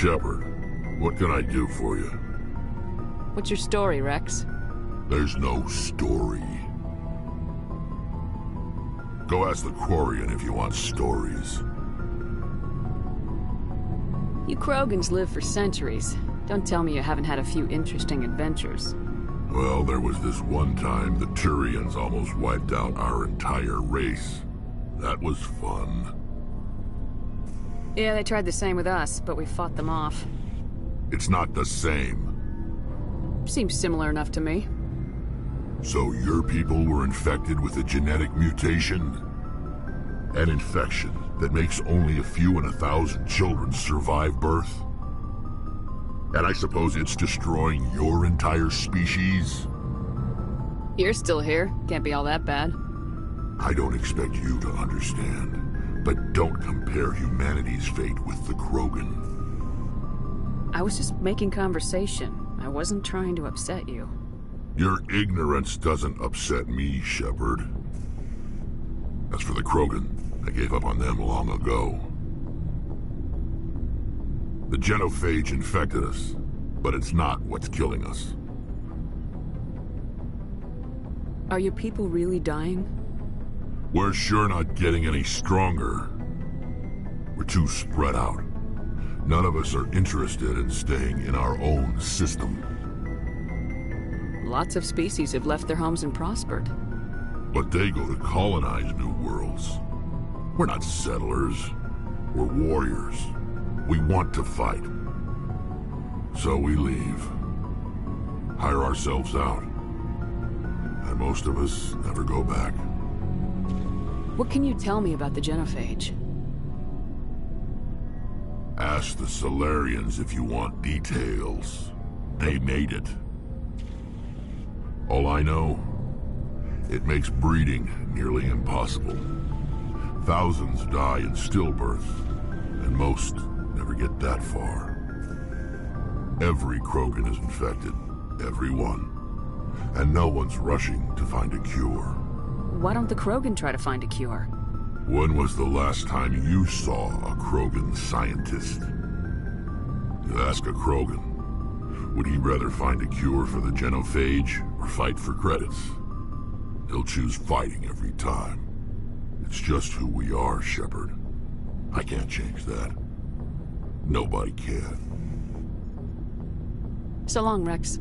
Shepard, what can I do for you? What's your story, Rex? There's no story. Go ask the Quarian if you want stories. You Krogans live for centuries. Don't tell me you haven't had a few interesting adventures. Well, there was this one time the Turians almost wiped out our entire race. That was fun. Yeah, they tried the same with us, but we fought them off. It's not the same. Seems similar enough to me. So your people were infected with a genetic mutation? An infection that makes only a few in 1,000 children survive birth? And I suppose it's destroying your entire species? You're still here. Can't be all that bad. I don't expect you to understand, but don't compare humanity's fate with the Krogan. I was just making conversation. I wasn't trying to upset you. Your ignorance doesn't upset me, Shepard. As for the Krogan, I gave up on them long ago. The genophage infected us, but it's not what's killing us. Are your people really dying? We're sure not getting any stronger. We're too spread out. None of us are interested in staying in our own system. Lots of species have left their homes and prospered. But they go to colonize new worlds. We're not settlers. We're warriors. We want to fight. So we leave. Hire ourselves out. And most of us never go back. What can you tell me about the genophage? Ask the Solarians if you want details. They made it. All I know, it makes breeding nearly impossible. Thousands die in stillbirth, and most never get that far. Every Krogan is infected, every one. And no one's rushing to find a cure. Why don't the Krogan try to find a cure? When was the last time you saw a Krogan scientist? You ask a Krogan, would he rather find a cure for the genophage or fight for credits? He'll choose fighting every time. It's just who we are, Shepard. I can't change that. Nobody can. So long, Rex.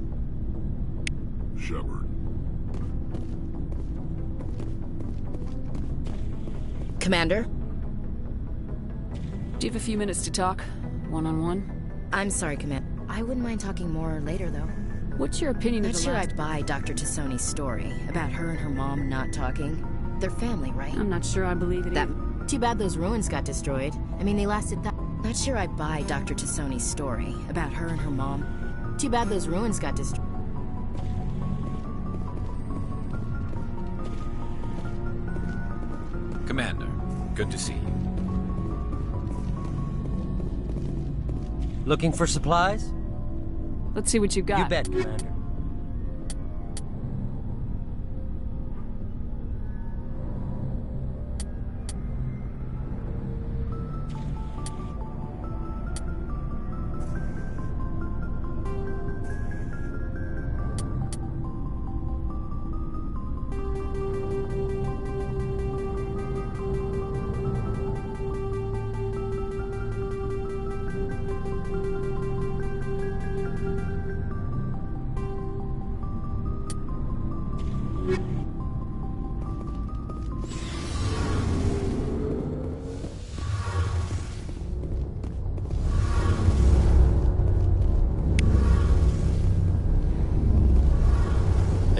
Shepard. Commander? Do you have a few minutes to talk? One-on-one? I'm sorry, Commander. I wouldn't mind talking more later, though. What's your opinion of Not the sure last... I'd buy Dr. Tassoni's story about her and her mom not talking. They're family, right? I'm not sure I believe it either. Too bad those ruins got destroyed. I mean, they lasted that... Not sure I'd buy Dr. Tassoni's story about her and her mom. Too bad those ruins got destroyed. Commander, good to see you. Looking for supplies? Let's see what you got. You bet, Commander.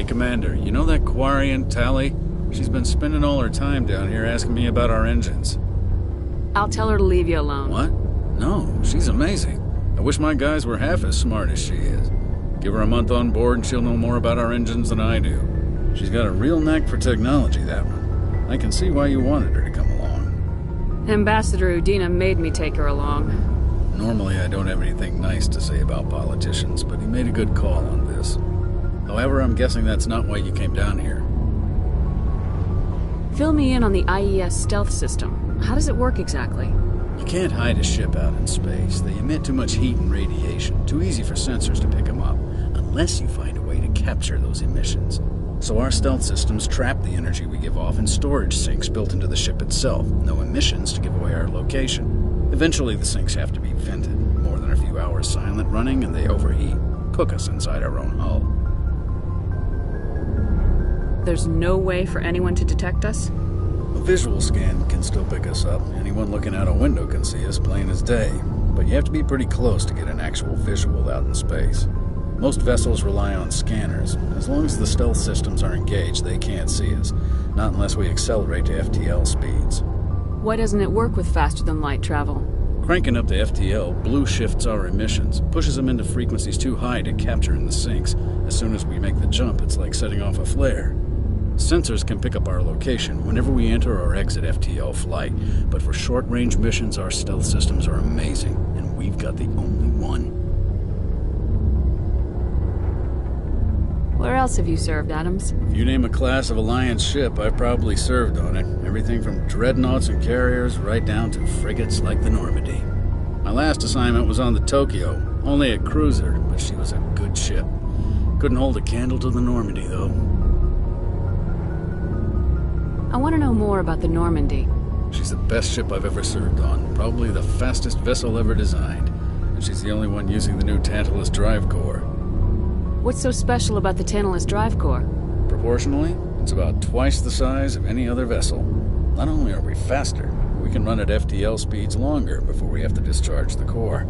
Commander, you know that Quarian, Tally? She's been spending all her time down here asking me about our engines. I'll tell her to leave you alone. What? No, she's amazing. I wish my guys were half as smart as she is. Give her a month on board and she'll know more about our engines than I do. She's got a real knack for technology, that one. I can see why you wanted her to come along. Ambassador Udina made me take her along. Normally I don't have anything nice to say about politicians, but he made a good call on this. However, I'm guessing that's not why you came down here. Fill me in on the IES stealth system. How does it work exactly? You can't hide a ship out in space. They emit too much heat and radiation, too easy for sensors to pick them up, unless you find a way to capture those emissions. So our stealth systems trap the energy we give off in storage sinks built into the ship itself. No emissions to give away our location. Eventually the sinks have to be vented. More than a few hours silent running and they overheat. Cook us inside our own hull. There's no way for anyone to detect us? A visual scan can still pick us up. Anyone looking out a window can see us plain as day. But you have to be pretty close to get an actual visual out in space. Most vessels rely on scanners. As long as the stealth systems are engaged, they can't see us. Not unless we accelerate to FTL speeds. Why doesn't it work with faster-than-light travel? Cranking up to FTL blue shifts our emissions, pushes them into frequencies too high to capture in the sinks. As soon as we make the jump, it's like setting off a flare. Sensors can pick up our location whenever we enter or exit FTL flight, but for short-range missions, our stealth systems are amazing, and we've got the only one. Where else have you served, Adams? If you name a class of Alliance ship, I've probably served on it. Everything from dreadnoughts and carriers right down to frigates like the Normandy. My last assignment was on the Tokyo, only a cruiser, but she was a good ship. Couldn't hold a candle to the Normandy, though. I want to know more about the Normandy. She's the best ship I've ever served on, probably the fastest vessel ever designed. And she's the only one using the new Tantalus drive core. What's so special about the Tantalus drive core? Proportionally, it's about twice the size of any other vessel. Not only are we faster, we can run at FTL speeds longer before we have to discharge the core.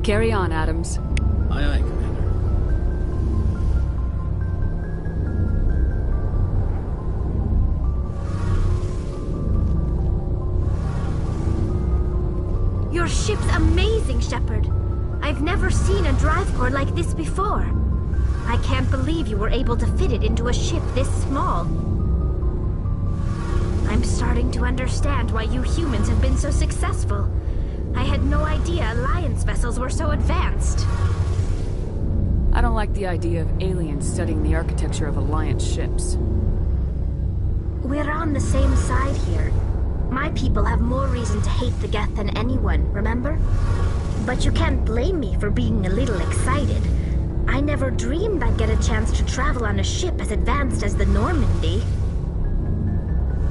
Carry on, Adams. Aye, aye, Commander. Your ship's amazing, Shepard. I've never seen a drive core like this before. I can't believe you were able to fit it into a ship this small. I'm starting to understand why you humans have been so successful. I had no idea Alliance vessels were so advanced. I don't like the idea of aliens studying the architecture of Alliance ships. We're on the same side here. My people have more reason to hate the Geth than anyone, remember? But you can't blame me for being a little excited. I never dreamed I'd get a chance to travel on a ship as advanced as the Normandy.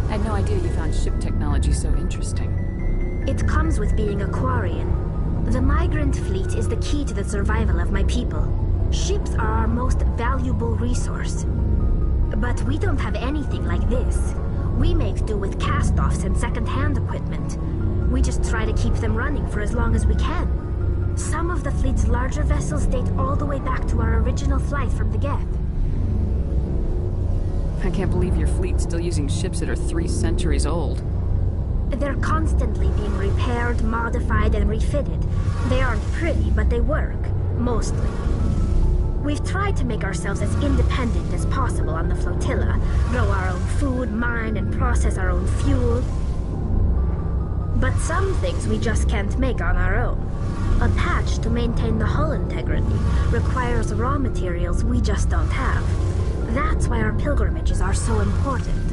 I had no idea you found ship technology so interesting. It comes with being a Quarian. The migrant fleet is the key to the survival of my people. Ships are our most valuable resource. But we don't have anything like this. We make do with cast-offs and second-hand equipment. We just try to keep them running for as long as we can. Some of the fleet's larger vessels date all the way back to our original flight from the Geth. I can't believe your fleet's still using ships that are 3 centuries old. They're constantly being repaired, modified, and refitted. They aren't pretty, but they work. Mostly. We've tried to make ourselves as independent as possible on the flotilla. Grow our own food, mine, and process our own fuel. But some things we just can't make on our own. A patch to maintain the hull integrity requires raw materials we just don't have. That's why our pilgrimages are so important.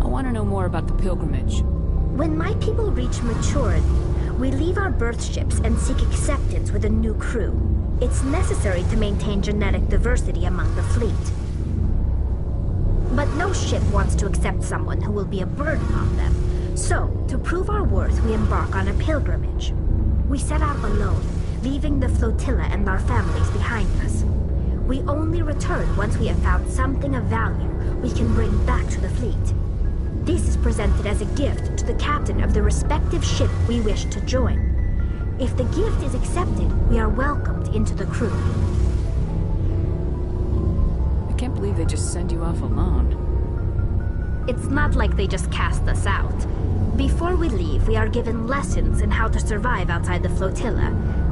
I want to know more about the pilgrimage. When my people reach maturity, we leave our birth ships and seek acceptance with a new crew. It's necessary to maintain genetic diversity among the fleet. But no ship wants to accept someone who will be a burden on them. So, to prove our worth, we embark on a pilgrimage. We set out alone, leaving the flotilla and our families behind us. We only return once we have found something of value we can bring back to the fleet. This is presented as a gift to the captain of the respective ship we wish to join. If the gift is accepted, we are welcomed into the crew. I can't believe they just send you off alone. It's not like they just cast us out. Before we leave, we are given lessons in how to survive outside the flotilla,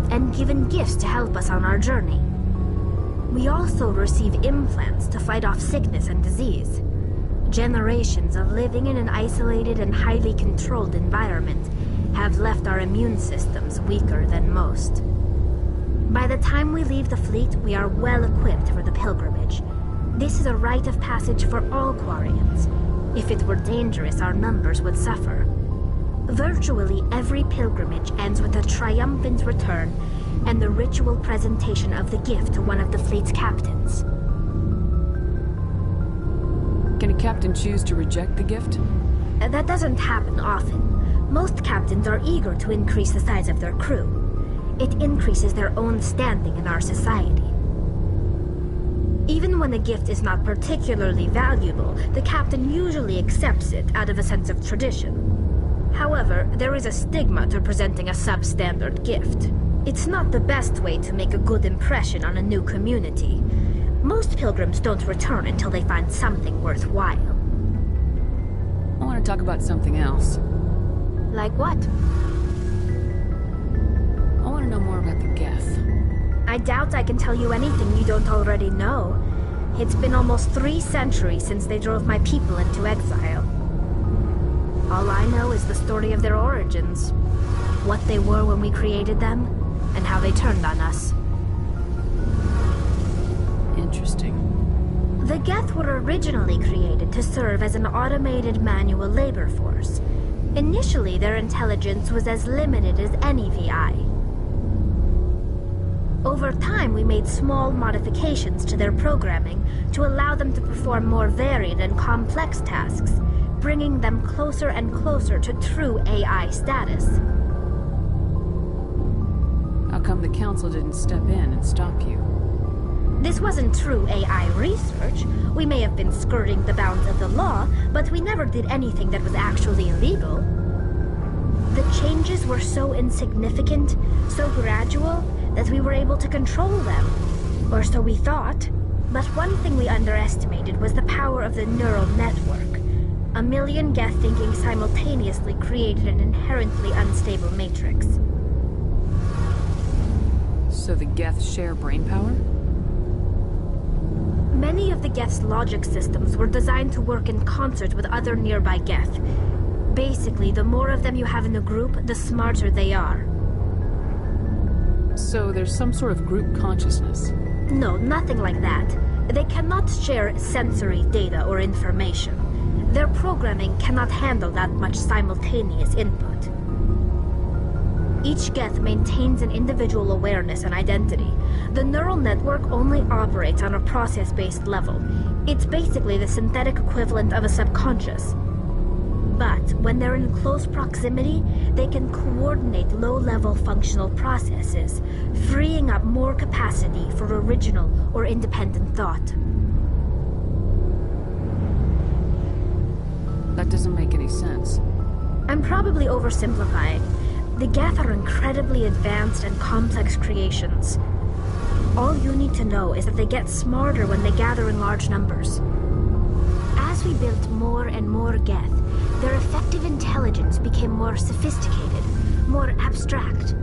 and given gifts to help us on our journey. We also receive implants to fight off sickness and disease. Generations of living in an isolated and highly controlled environment have left our immune systems weaker than most. By the time we leave the fleet, we are well equipped for the pilgrimage. This is a rite of passage for all Quarians. If it were dangerous, our numbers would suffer. Virtually every pilgrimage ends with a triumphant return and the ritual presentation of the gift to one of the fleet's captains. Can a captain choose to reject the gift? That doesn't happen often. Most captains are eager to increase the size of their crew. It increases their own standing in our society. Even when the gift is not particularly valuable, the captain usually accepts it out of a sense of tradition. However, there is a stigma to presenting a substandard gift. It's not the best way to make a good impression on a new community. Most pilgrims don't return until they find something worthwhile. I want to talk about something else. Like what? I want to know more about the Geth. I doubt I can tell you anything you don't already know. It's been almost 3 centuries since they drove my people into exile. All I know is the story of their origins. What they were when we created them, and how they turned on us. Interesting. The Geth were originally created to serve as an automated manual labor force. Initially, their intelligence was as limited as any VI. Over time, we made small modifications to their programming to allow them to perform more varied and complex tasks, bringing them closer and closer to true AI status. How come the Council didn't step in and stop you? This wasn't true AI research. We may have been skirting the bounds of the law, but we never did anything that was actually illegal. The changes were so insignificant, so gradual, that we were able to control them. Or so we thought. But one thing we underestimated was the power of the neural network. A million Geth thinking simultaneously created an inherently unstable matrix. So the Geth share brainpower? Many of the Geth's logic systems were designed to work in concert with other nearby Geth. Basically, the more of them you have in a group, the smarter they are. So there's some sort of group consciousness? No, nothing like that. They cannot share sensory data or information. Their programming cannot handle that much simultaneous input. Each Geth maintains an individual awareness and identity. The neural network only operates on a process-based level. It's basically the synthetic equivalent of a subconscious. But when they're in close proximity, they can coordinate low-level functional processes, freeing up more capacity for original or independent thought. That doesn't make any sense. I'm probably oversimplifying. The Geth are incredibly advanced and complex creations. All you need to know is that they get smarter when they gather in large numbers. As we built more and more Geth, their effective intelligence became more sophisticated, more abstract.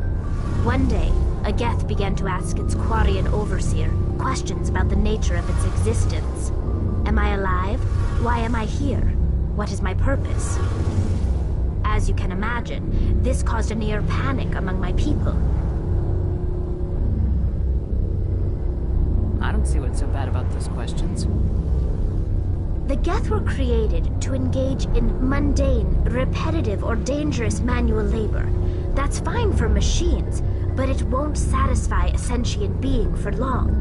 One day, a Geth began to ask its Quarian overseer questions about the nature of its existence. Am I alive? Why am I here? What is my purpose? As you can imagine, this caused a near panic among my people. I don't see what's so bad about those questions. The Geth were created to engage in mundane, repetitive, or dangerous manual labor. That's fine for machines, but it won't satisfy a sentient being for long.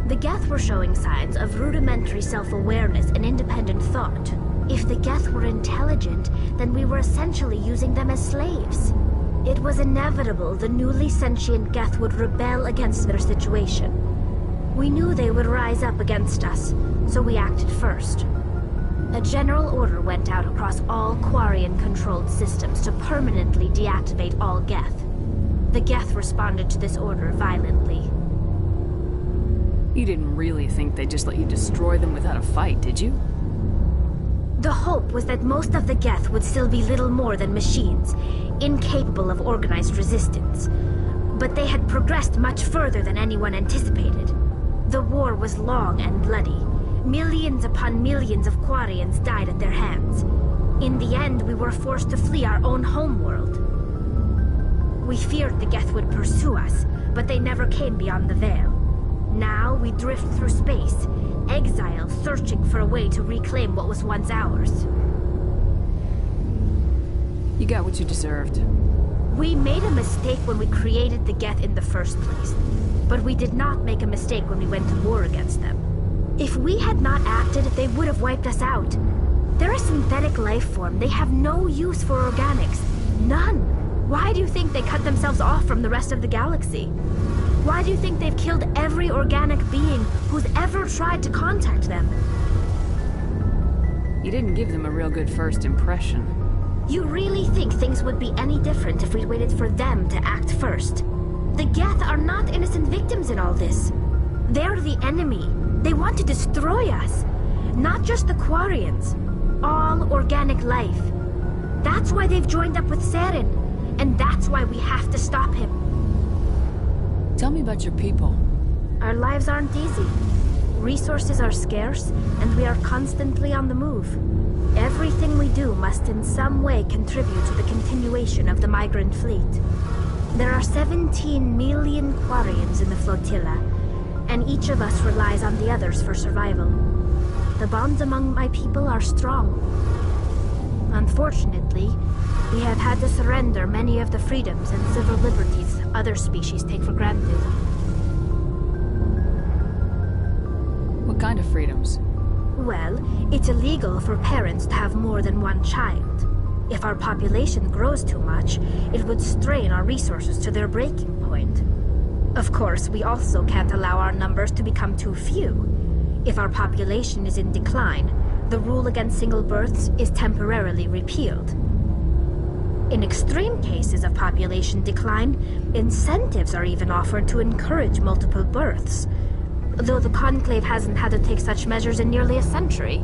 The Geth were showing signs of rudimentary self-awareness and independent thought. If the Geth were intelligent, then we were essentially using them as slaves. It was inevitable the newly sentient Geth would rebel against their situation. We knew they would rise up against us, so we acted first. A general order went out across all Quarian-controlled systems to permanently deactivate all Geth. The Geth responded to this order violently. You didn't really think they'd just let you destroy them without a fight, did you? The hope was that most of the Geth would still be little more than machines, incapable of organized resistance. But they had progressed much further than anyone anticipated. The war was long and bloody. Millions upon millions of Quarians died at their hands. In the end, we were forced to flee our own homeworld. We feared the Geth would pursue us, but they never came beyond the Veil. Now we drift through space, exile searching for a way to reclaim what was once ours. You got what you deserved. We made a mistake when we created the Geth in the first place, but we did not make a mistake when we went to war against them. If we had not acted, they would have wiped us out. They're a synthetic life form. They have no use for organics. None. Why do you think they cut themselves off from the rest of the galaxy? Why do you think they've killed every organic being who's ever tried to contact them? You didn't give them a real good first impression. You really think things would be any different if we waited for them to act first? The Geth are not innocent victims in all this. They're the enemy. They want to destroy us. Not just the Quarians. All organic life. That's why they've joined up with Saren. And that's why we have to stop him. Tell me about your people. Our lives aren't easy. Resources are scarce, and we are constantly on the move. Everything we do must in some way contribute to the continuation of the migrant fleet. There are 17 million Quarians in the flotilla, and each of us relies on the others for survival. The bonds among my people are strong. Unfortunately, we have had to surrender many of the freedoms and civil liberties other species take for granted. What kind of freedoms? Well, it's illegal for parents to have more than one child. If our population grows too much, it would strain our resources to their breaking point. Of course, we also can't allow our numbers to become too few. If our population is in decline, the rule against single births is temporarily repealed. In extreme cases of population decline, incentives are even offered to encourage multiple births, though the Conclave hasn't had to take such measures in nearly a century.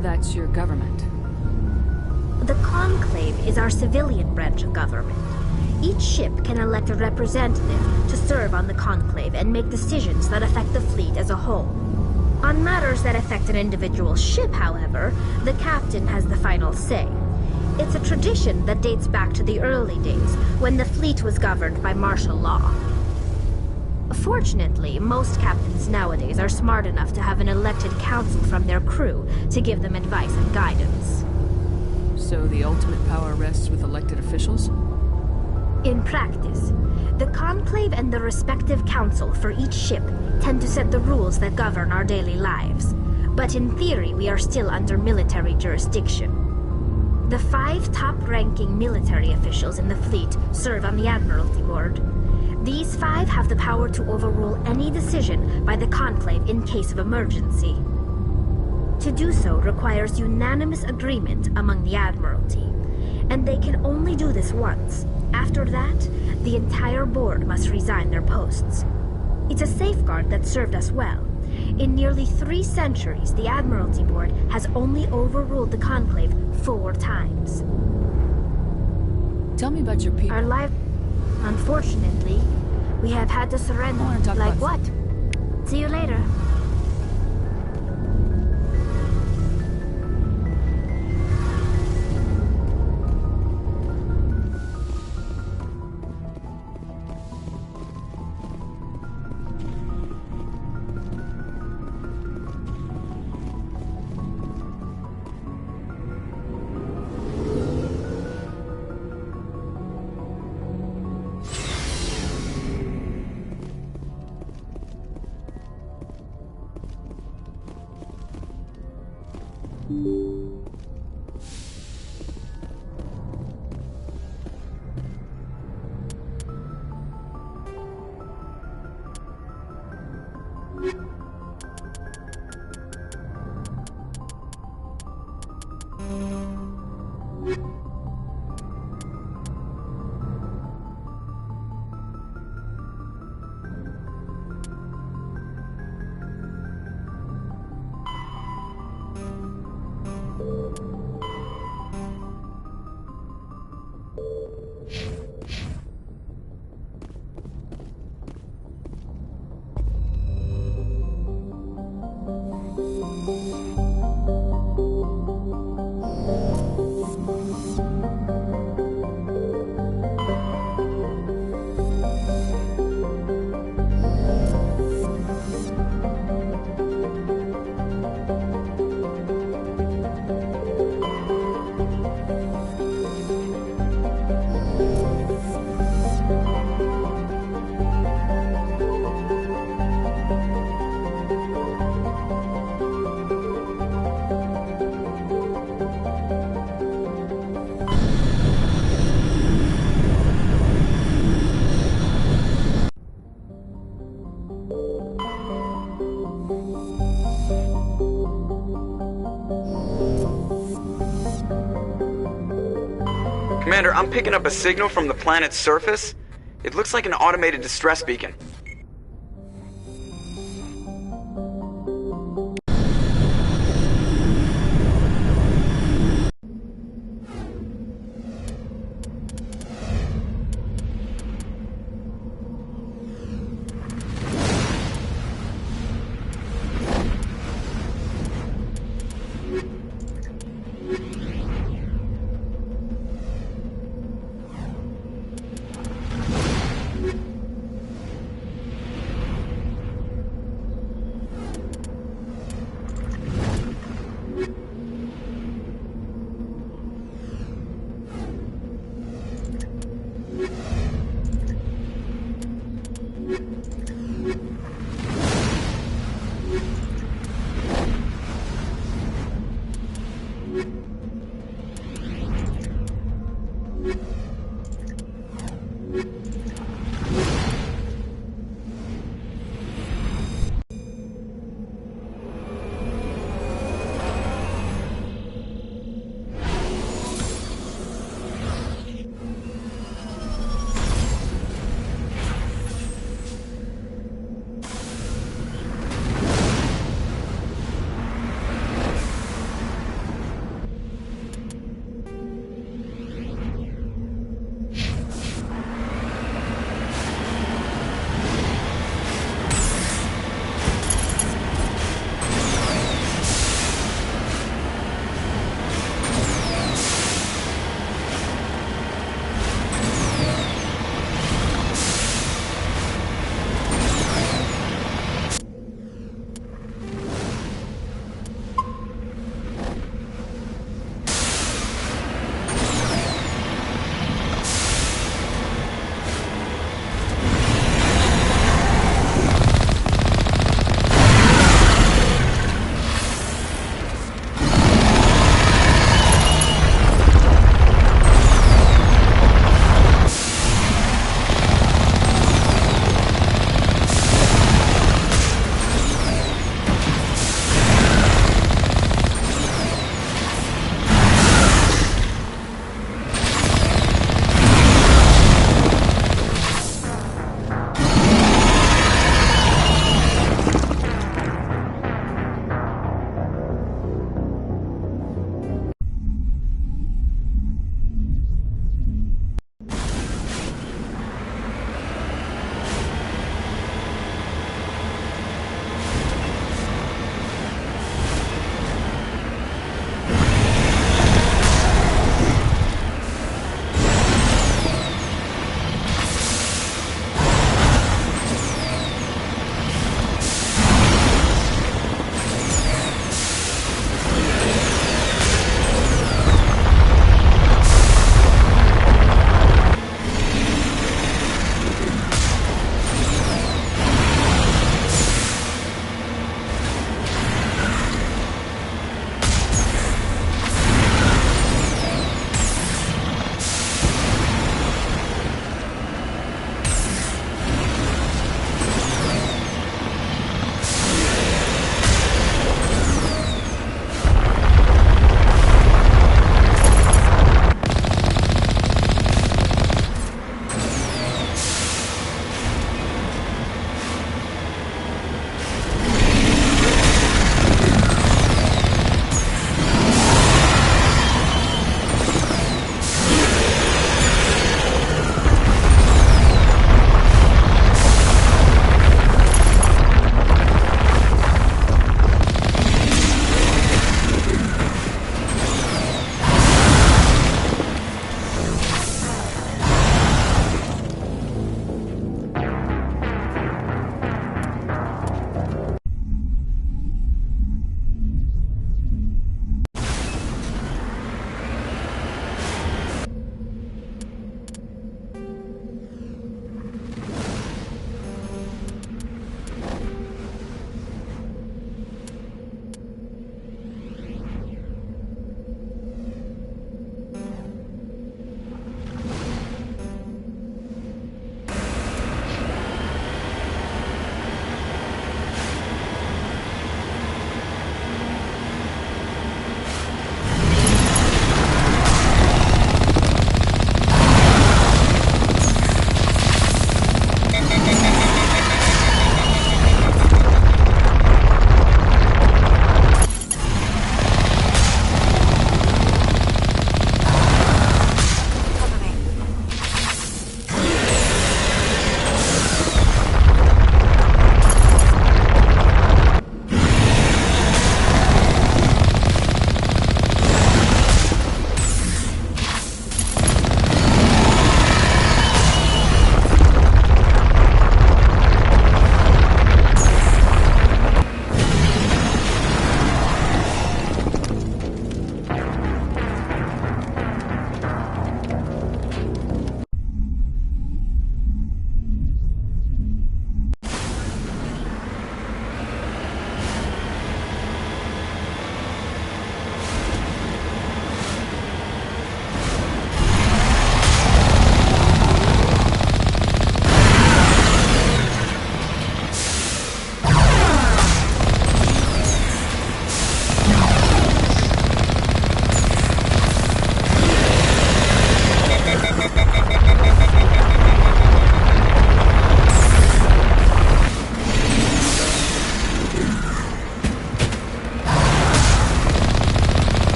That's your government. The Conclave is our civilian branch of government. Each ship can elect a representative to serve on the Conclave and make decisions that affect the fleet as a whole. On matters that affect an individual ship, however, the captain has the final say. It's a tradition that dates back to the early days, when the fleet was governed by martial law. Fortunately, most captains nowadays are smart enough to have an elected council from their crew to give them advice and guidance. So the ultimate power rests with elected officials? In practice, the Conclave and the respective council for each ship tend to set the rules that govern our daily lives. But in theory, we are still under military jurisdiction. The 5 top-ranking military officials in the fleet serve on the Admiralty Board. These 5 have the power to overrule any decision by the Conclave in case of emergency. To do so requires unanimous agreement among the Admiralty, and they can only do this once. After that, the entire board must resign their posts. It's a safeguard that served us well. In nearly 3 centuries, the Admiralty Board has only overruled the Conclave 4 times. Tell me about your people. Our life... Unfortunately, we have had to surrender. I want to talk like about... what? See you later. Commander, I'm picking up a signal from the planet's surface. It looks like an automated distress beacon.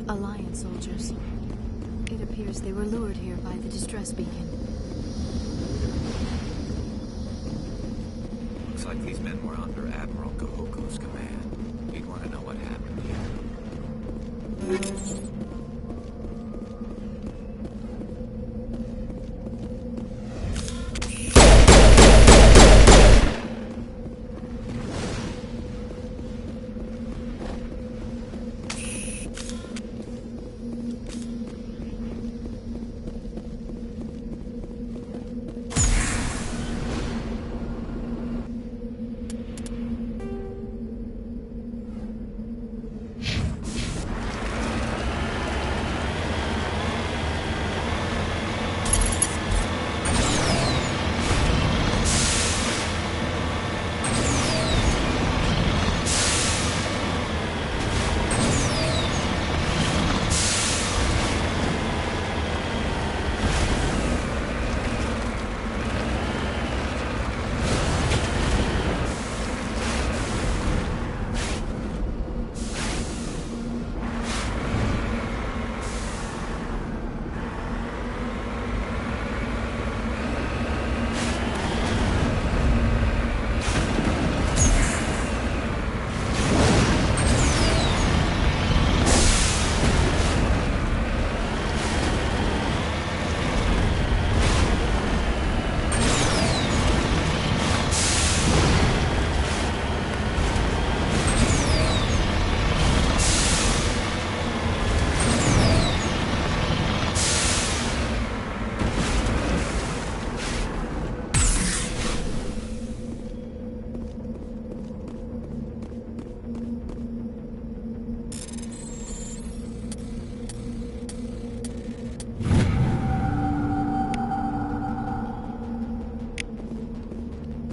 Alliance soldiers. It appears they were lured here by the distress beacon. Looks like these men were under Admiral Kahoko's command. He'd want to know what happened here.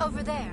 Over there.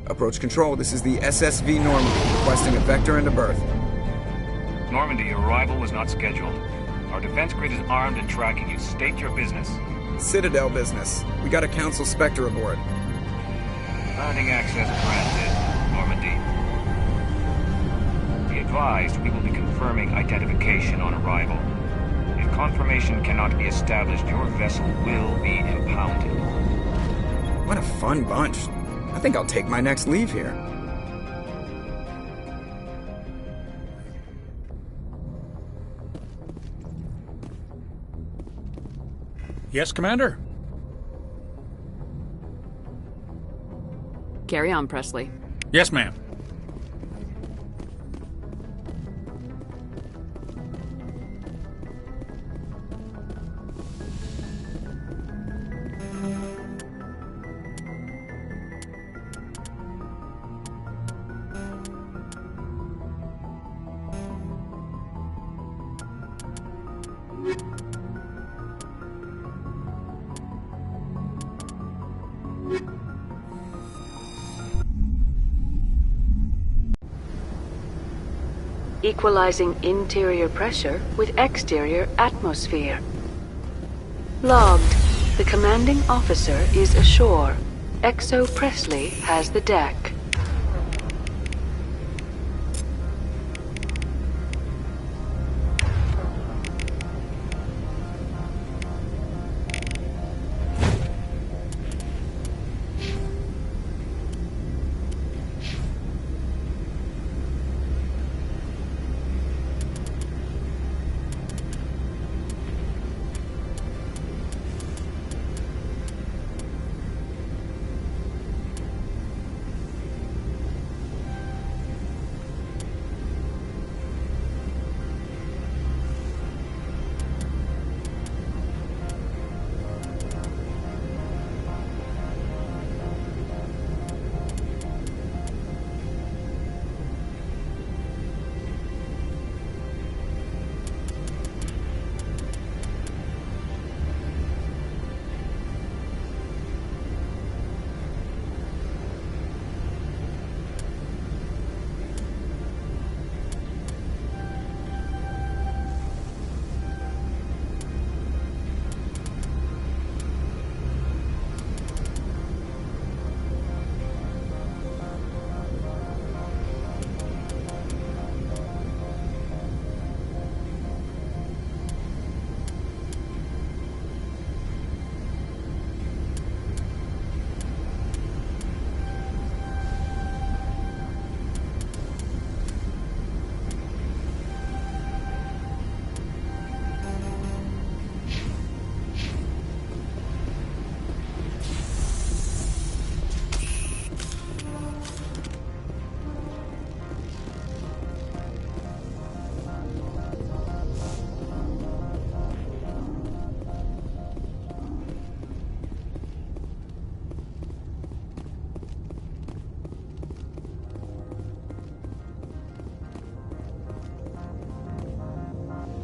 Approach control, this is the SSV Normandy, requesting a vector and a berth. Normandy, your arrival was not scheduled. Our defense grid is armed and tracking you. State your business. Citadel business. We got a Council Spectre aboard. Landing access granted, Normandy. Be advised, we will be confirming identification on arrival. If confirmation cannot be established, your vessel will be impounded. What a fun bunch. I think I'll take my next leave here. Yes, Commander? Carry on, Presley. Yes, ma'am. Equalizing interior pressure with exterior atmosphere. Logged. The commanding officer is ashore. Exo Presley has the deck.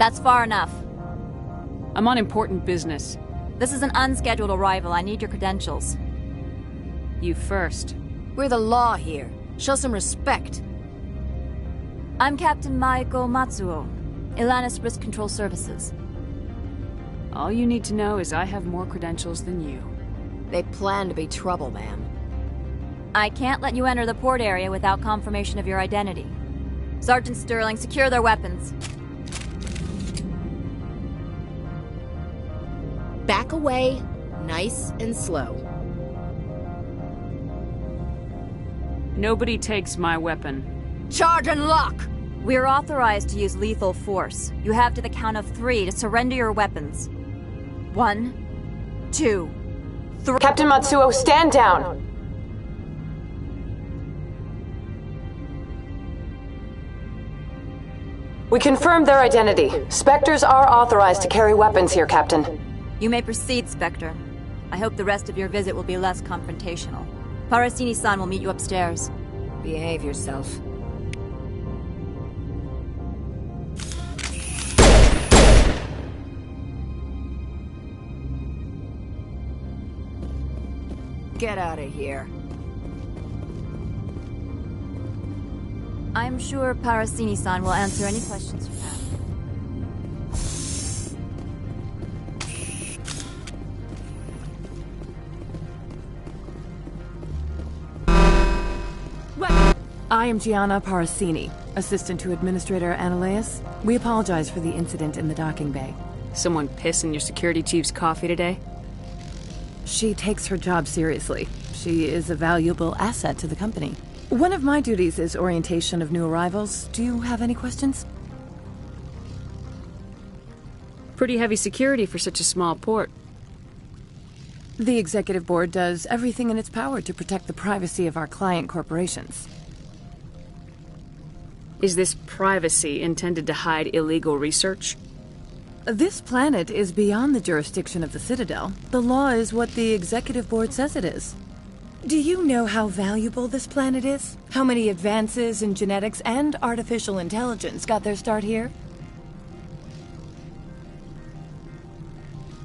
That's far enough. I'm on important business. This is an unscheduled arrival. I need your credentials. You first. We're the law here. Show some respect. I'm Captain Maiko Matsuo, Ilanis Risk Control Services. All you need to know is I have more credentials than you. They plan to be trouble, ma'am. I can't let you enter the port area without confirmation of your identity. Sergeant Sterling, secure their weapons. Back away, nice and slow. Nobody takes my weapon. Charge and lock! We're authorized to use lethal force. You have to the count of 3 to surrender your weapons. 1, 2, 3. Captain Matsuo, stand down! We confirmed their identity. Spectres are authorized to carry weapons here, Captain. You may proceed, Spectre. I hope the rest of your visit will be less confrontational. Parasini-san will meet you upstairs. Behave yourself. Get out of here. I'm sure Parasini-san will answer any questions you have. I am Gianna Parasini, assistant to Administrator Ananias. We apologize for the incident in the docking bay. Someone piss in your security chief's coffee today? She takes her job seriously. She is a valuable asset to the company. One of my duties is orientation of new arrivals. Do you have any questions? Pretty heavy security for such a small port. The Executive Board does everything in its power to protect the privacy of our client corporations. Is this privacy intended to hide illegal research? This planet is beyond the jurisdiction of the Citadel. The law is what the Executive Board says it is. Do you know how valuable this planet is? How many advances in genetics and artificial intelligence got their start here?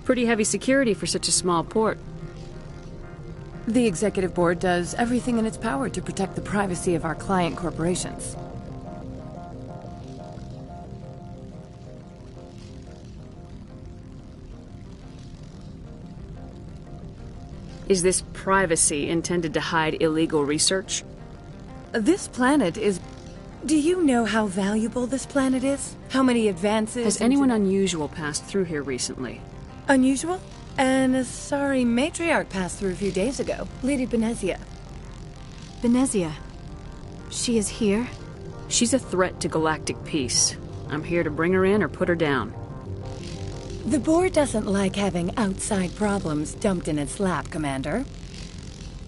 Pretty heavy security for such a small port. The Executive Board does everything in its power to protect the privacy of our client corporations. Is this privacy intended to hide illegal research? This planet is... Do you know how valuable this planet is? How many advances... Has anyone unusual passed through here recently? Unusual? And a sorry matriarch passed through a few days ago. Lady Benezia. Benezia? She is here? She's a threat to galactic peace. I'm here to bring her in or put her down. The board doesn't like having outside problems dumped in its lap, Commander.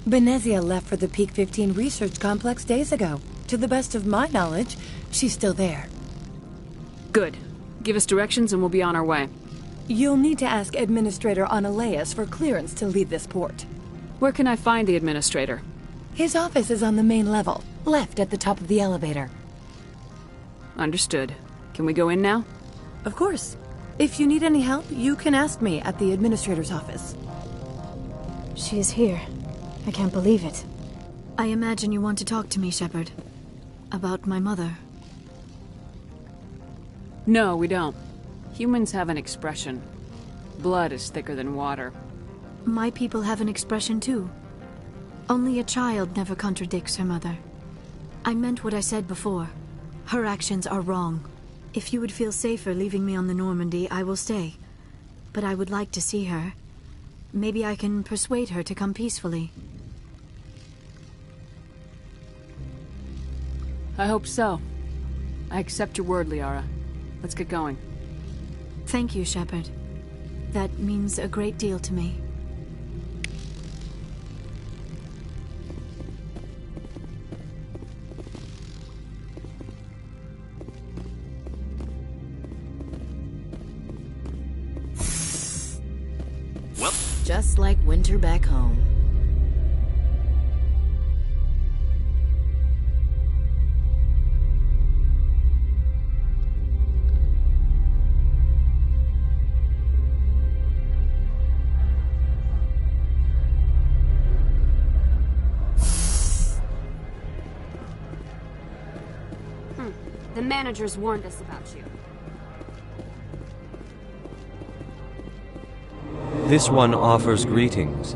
Benezia left for the Peak 15 research complex days ago. To the best of my knowledge, she's still there. Good. Give us directions and we'll be on our way. You'll need to ask Administrator Ananias for clearance to leave this port. Where can I find the Administrator? His office is on the main level, left at the top of the elevator. Understood. Can we go in now? Of course. If you need any help, you can ask me at the Administrator's office. She is here. I can't believe it. I imagine you want to talk to me, Shepard. About my mother. No, we don't. Humans have an expression. Blood is thicker than water. My people have an expression too. Only a child never contradicts her mother. I meant what I said before. Her actions are wrong. If you would feel safer leaving me on the Normandy, I will stay. But I would like to see her. Maybe I can persuade her to come peacefully. I hope so. I accept your word, Liara. Let's get going. Thank you, Shepard. That means a great deal to me. Well, just like winter back home. The managers warned us about you. This one offers greetings.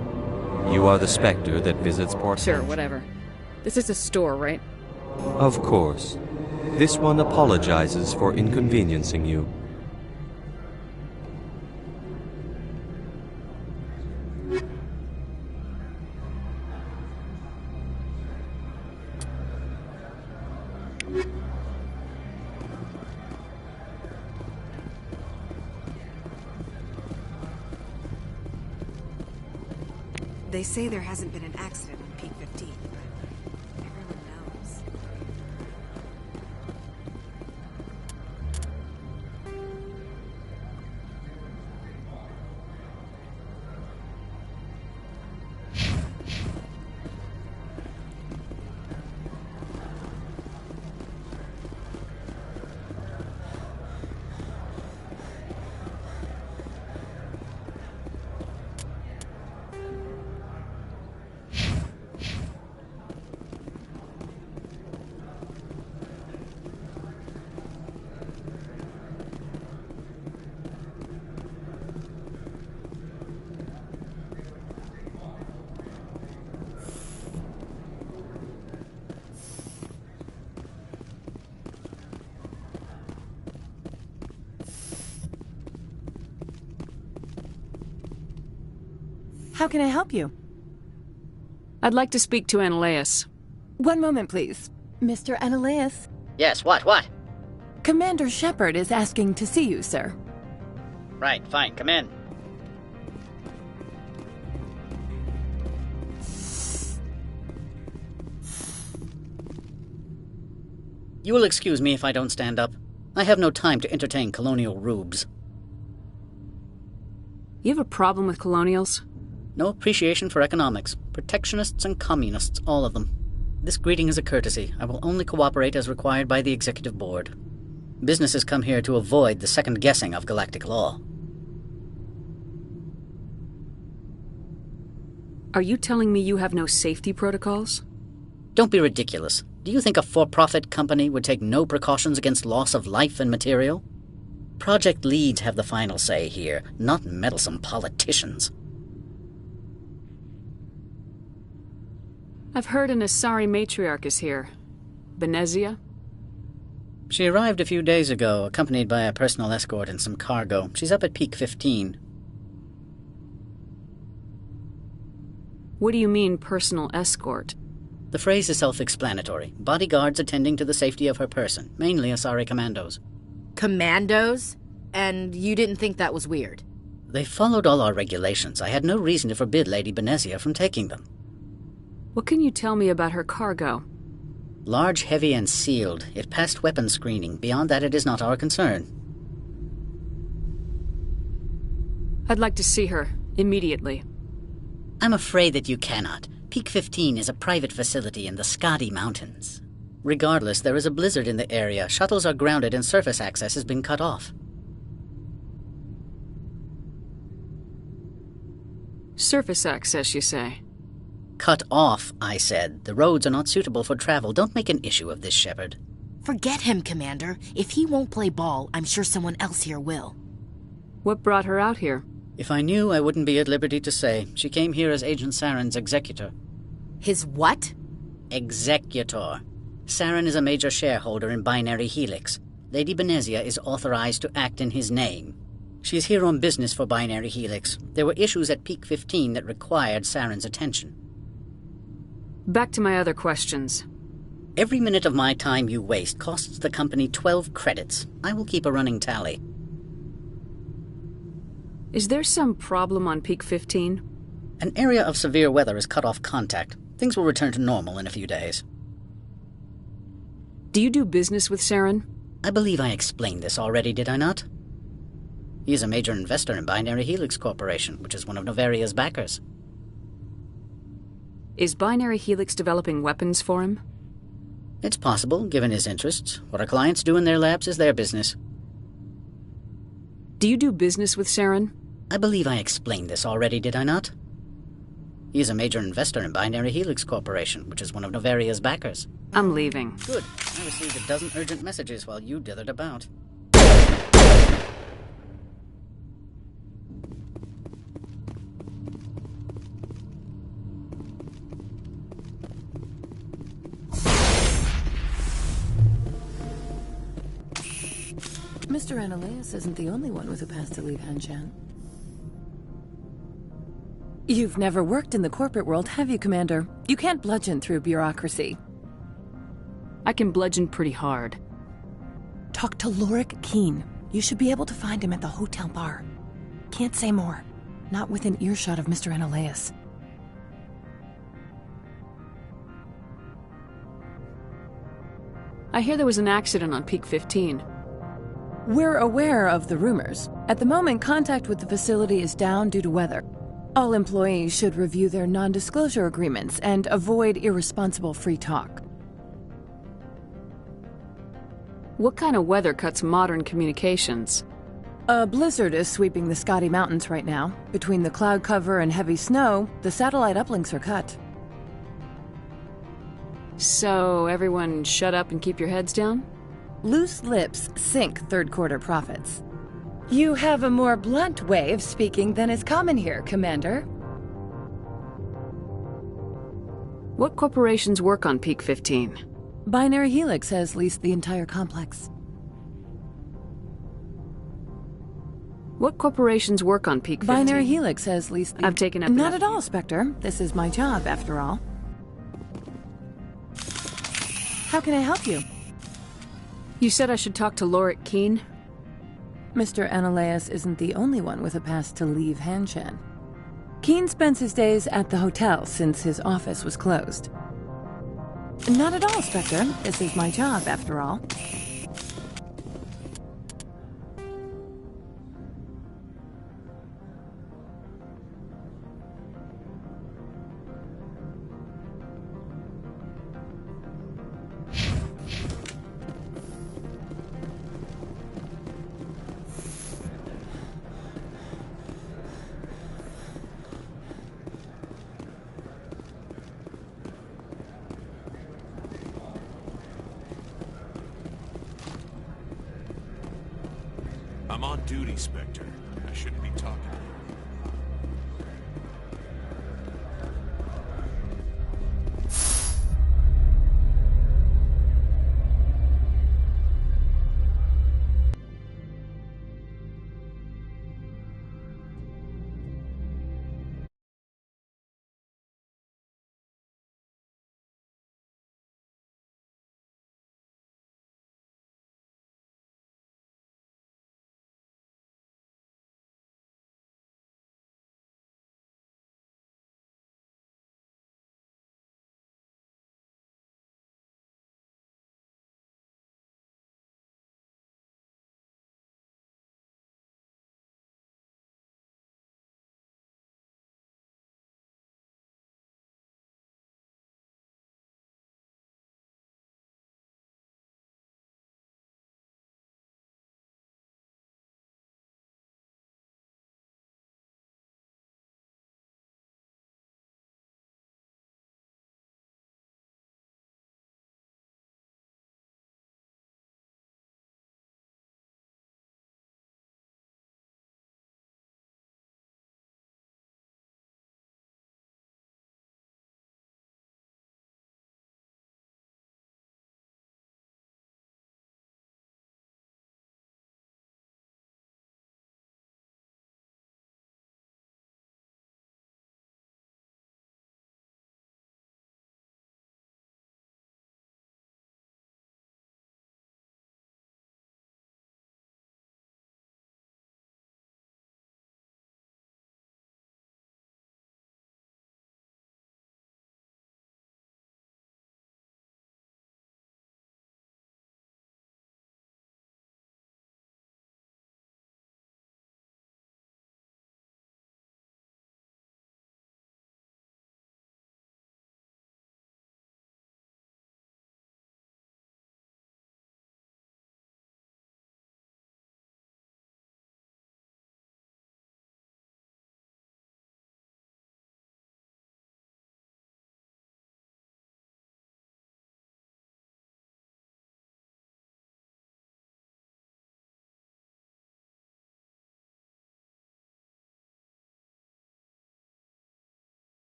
You are the Spectre that visits Port. Sure, whatever. This is a store, right? Of course. This one apologizes for inconveniencing you. They say there hasn't been an accident on Peak 15, but everyone knows. How can I help you? I'd like to speak to Analeas. One moment, please. Mr. Analeas? Yes, what? Commander Shepard is asking to see you, sir. Right, fine, come in. You will excuse me if I don't stand up. I have no time to entertain colonial rubes. You have a problem with colonials? No appreciation for economics. Protectionists and communists, all of them. This greeting is a courtesy. I will only cooperate as required by the Executive Board. Businesses come here to avoid the second guessing of galactic law. Are you telling me you have no safety protocols? Don't be ridiculous. Do you think a for-profit company would take no precautions against loss of life and material? Project leads have the final say here, not meddlesome politicians. I've heard an Asari matriarch is here. Benezia? She arrived a few days ago, accompanied by a personal escort and some cargo. She's up at Peak 15. What do you mean, personal escort? The phrase is self-explanatory. Bodyguards attending to the safety of her person, mainly Asari commandos. Commandos? And you didn't think that was weird? They followed all our regulations. I had no reason to forbid Lady Benezia from taking them. What can you tell me about her cargo? Large, heavy, and sealed. It passed weapons screening. Beyond that, it is not our concern. I'd like to see her, immediately. I'm afraid that you cannot. Peak 15 is a private facility in the Skadi Mountains. Regardless, there is a blizzard in the area. Shuttles are grounded and surface access has been cut off. Surface access, you say? Cut off, I said. The roads are not suitable for travel. Don't make an issue of this, Shepard. Forget him, Commander. If he won't play ball, I'm sure someone else here will. What brought her out here? If I knew, I wouldn't be at liberty to say. She came here as Agent Saren's executor. His what? Executor. Saren is a major shareholder in Binary Helix. Lady Benezia is authorized to act in his name. She is here on business for Binary Helix. There were issues at Peak 15 that required Saren's attention. Back to my other questions. Every minute of my time you waste costs the company 12 credits. I will keep a running tally. Is there some problem on Peak 15? An area of severe weather has cut off contact. Things will return to normal in a few days. Do you do business with Saren? I believe I explained this already, did I not? He is a major investor in Binary Helix Corporation, which is one of Novaria's backers. Is Binary Helix developing weapons for him? It's possible, given his interests. What our clients do in their labs is their business. Do you do business with Saren? I believe I explained this already, did I not? He is a major investor in Binary Helix Corporation, which is one of Novaria's backers. I'm leaving. Good. I received a dozen urgent messages while you dithered about. Mr. Analeas isn't the only one with a pass to leave Hanshan. You've never worked in the corporate world, have you, Commander? You can't bludgeon through bureaucracy. I can bludgeon pretty hard. Talk to Lorik Keen. You should be able to find him at the hotel bar. Can't say more. Not within earshot of Mr. Analeas. I hear there was an accident on Peak 15. We're aware of the rumors. At the moment, contact with the facility is down due to weather. All employees should review their non-disclosure agreements and avoid irresponsible free talk. What kind of weather cuts modern communications? A blizzard is sweeping the Skadi Mountains right now. Between the cloud cover and heavy snow, the satellite uplinks are cut. So, everyone shut up and keep your heads down? Loose lips sink third-quarter profits. You have a more blunt way of speaking than is common here, Commander. What corporations work on Peak 15? Binary Helix has leased the entire complex. What corporations work on Peak 15? Binary Helix has leased the... I've taken up Not enough- at all, Spectre. This is my job, after all. How can I help you? You said I should talk to Lorik Keene? Mr. Ananias isn't the only one with a pass to leave Hanshan. Keene spends his days at the hotel since his office was closed. Not at all, Spectre. This is my job, after all. I'm on duty, Spectre. I shouldn't be talking